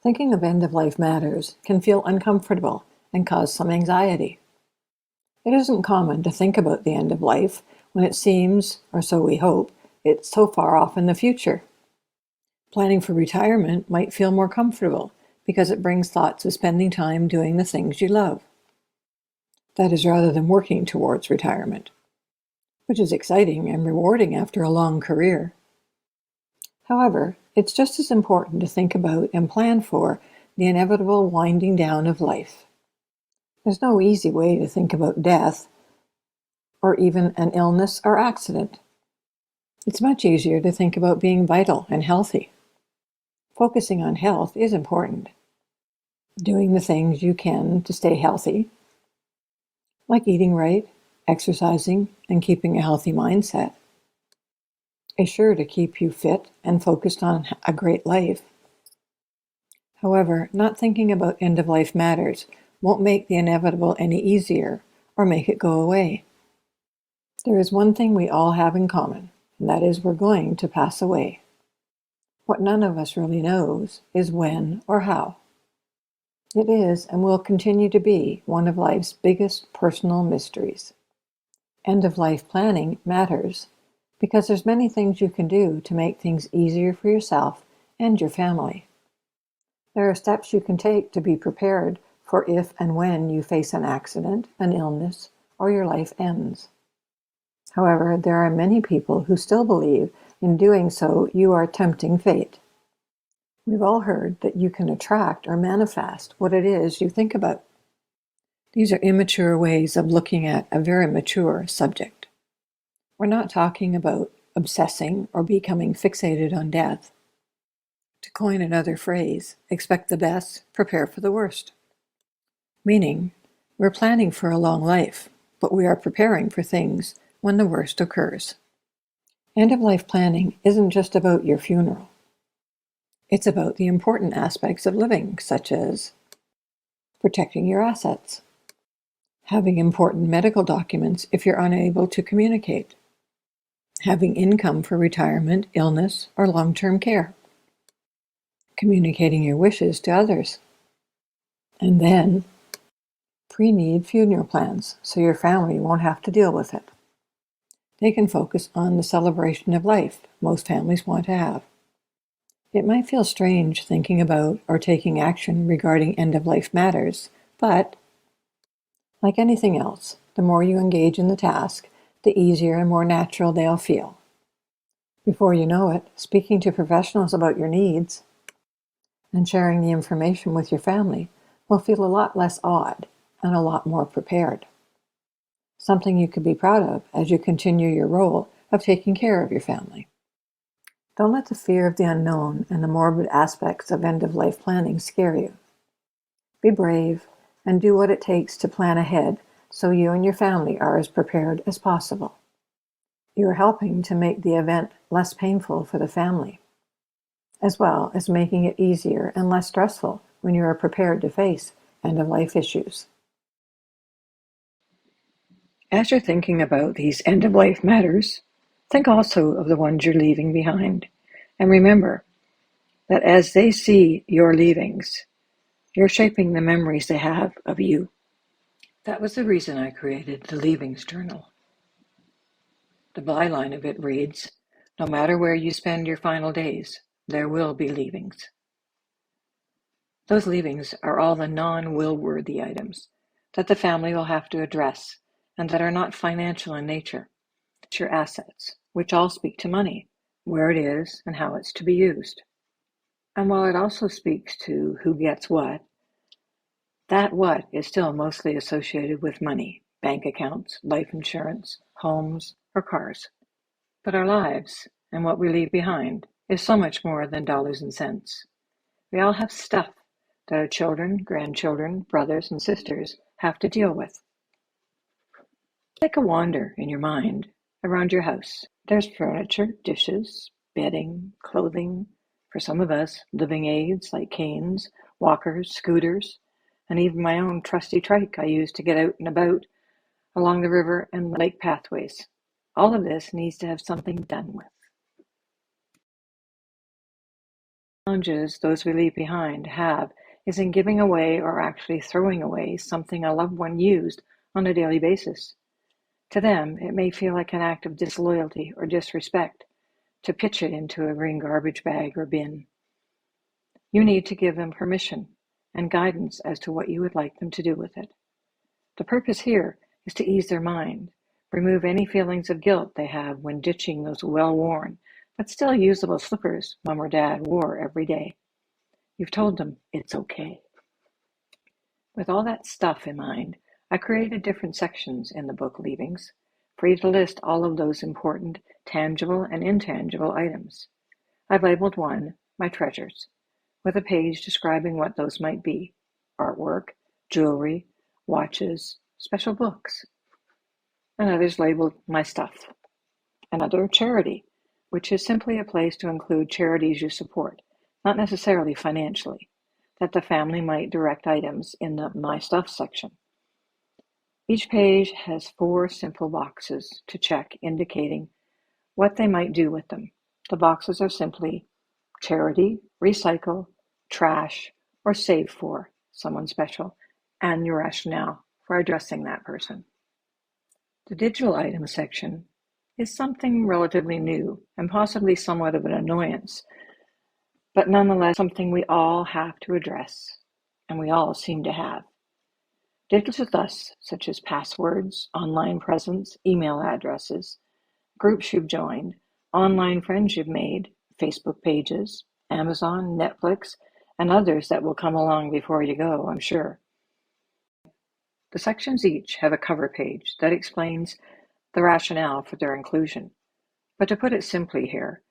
Thinking of end-of-life matters can feel uncomfortable and cause some anxiety. It isn't common to think about the end of life when it seems, or so we hope, it's so far off in the future. Planning for retirement might feel more comfortable because it brings thoughts of spending time doing the things you love. That is, rather than working towards retirement, which is exciting and rewarding after a long career. However, it's just as important to think about and plan for the inevitable winding down of life. There's no easy way to think about death, or even an illness or accident. It's much easier to think about being vital and healthy. Focusing on health is important. Doing the things you can to stay healthy, like eating right, exercising, and keeping a healthy mindset, is sure to keep you fit and focused on a great life. However, not thinking about end-of-life matters won't make the inevitable any easier or make it go away. There is one thing we all have in common, and that is we're going to pass away. What none of us really knows is when or how. It is and will continue to be one of life's biggest personal mysteries. End-of-life planning matters because there's many things you can do to make things easier for yourself and your family. There are steps you can take to be prepared for if and when you face an accident, an illness, or your life ends. However, there are many people who still believe in doing so you are tempting fate. We've all heard that you can attract or manifest what it is you think about. These are immature ways of looking at a very mature subject. We're not talking about obsessing or becoming fixated on death. To coin another phrase, expect the best, prepare for the worst. Meaning, we're planning for a long life, but we are preparing for things when the worst occurs. End-of-life planning isn't just about your funeral. It's about the important aspects of living, such as protecting your assets, having important medical documents if you're unable to communicate, having income for retirement, illness, or long-term care, communicating your wishes to others, and then pre-need funeral plans so your family won't have to deal with it. They can focus on the celebration of life most families want to have. It might feel strange thinking about or taking action regarding end-of-life matters, but like anything else, the more you engage in the task, the easier and more natural they'll feel. Before you know it, speaking to professionals about your needs and sharing the information with your family will feel a lot less odd and a lot more prepared. Something you could be proud of as you continue your role of taking care of your family. Don't let the fear of the unknown and the morbid aspects of end-of-life planning scare you. Be brave and do what it takes to plan ahead so you and your family are as prepared as possible. You are helping to make the event less painful for the family, as well as making it easier and less stressful when you are prepared to face end-of-life issues. As you're thinking about these end-of-life matters, think also of the ones you're leaving behind. And remember that as they see your leavings, you're shaping the memories they have of you. That was the reason I created the Leavings Journal. The byline of it reads, "No matter where you spend your final days, there will be leavings." Those leavings are all the non-will-worthy items that the family will have to address and that are not financial in nature. It's your assets, which all speak to money, where it is, and how it's to be used. And while it also speaks to who gets what, that what is still mostly associated with money, bank accounts, life insurance, homes, or cars. But our lives and what we leave behind is so much more than dollars and cents. We all have stuff that our children, grandchildren, brothers, and sisters have to deal with. Take a wander in your mind around your house. There's furniture, dishes, bedding, clothing, for some of us, living aids like canes, walkers, scooters, and even my own trusty trike I use to get out and about along the river and lake pathways. All of this needs to have something done with. challenges those we leave behind have is in giving away or actually throwing away something a loved one used on a daily basis. To them, it may feel like an act of disloyalty or disrespect to pitch it into a green garbage bag or bin. You need to give them permission and guidance as to what you would like them to do with it. The purpose here is to ease their mind, remove any feelings of guilt they have when ditching those well-worn but still usable slippers mom or dad wore every day. You've told them it's okay. With all that stuff in mind, I created different sections in the book Leavings for you to list all of those important tangible and intangible items. I've labeled one, My Treasures, with a page describing what those might be: artwork, jewelry, watches, special books. Another's labeled My Stuff. Another, Charity, which is simply a place to include charities you support, not necessarily financially, that the family might direct items in the My Stuff section. Each page has 4 simple boxes to check indicating what they might do with them. The boxes are simply charity, recycle, trash, or save for someone special, and your rationale for addressing that person. The digital items section is something relatively new and possibly somewhat of an annoyance, but nonetheless something we all have to address, and we all seem to have. Digital thus, such as passwords, online presence, email addresses, groups you've joined, online friends you've made, Facebook pages, Amazon, Netflix, and others that will come along before you go, I'm sure. The sections each have a cover page that explains the rationale for their inclusion. But to put it simply here,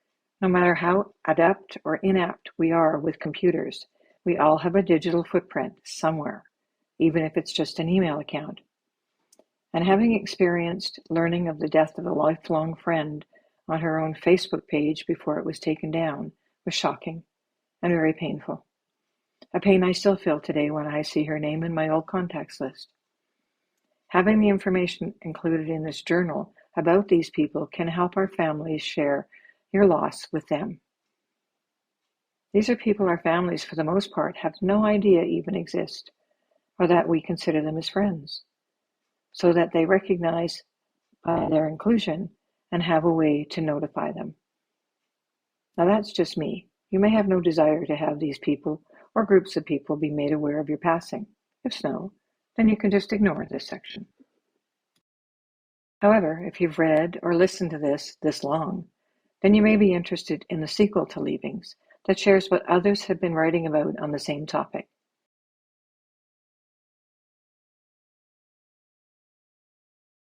no matter how adept or inept we are with computers, we all have a digital footprint somewhere, even if it's just an email account. And having experienced learning of the death of a lifelong friend on her own Facebook page before it was taken down was shocking and very painful. A pain I still feel today when I see her name in my old contacts list. Having the information included in this journal about these people can help our families share your loss with them. These are people our families, for the most part, have no idea even exist, or that we consider them as friends, so that they recognize their inclusion and have a way to notify them. Now that's just me. You may have no desire to have these people or groups of people be made aware of your passing. If so, then you can just ignore this section. However, if you've read or listened to this long, then you may be interested in the sequel to Leavings that shares what others have been writing about on the same topic.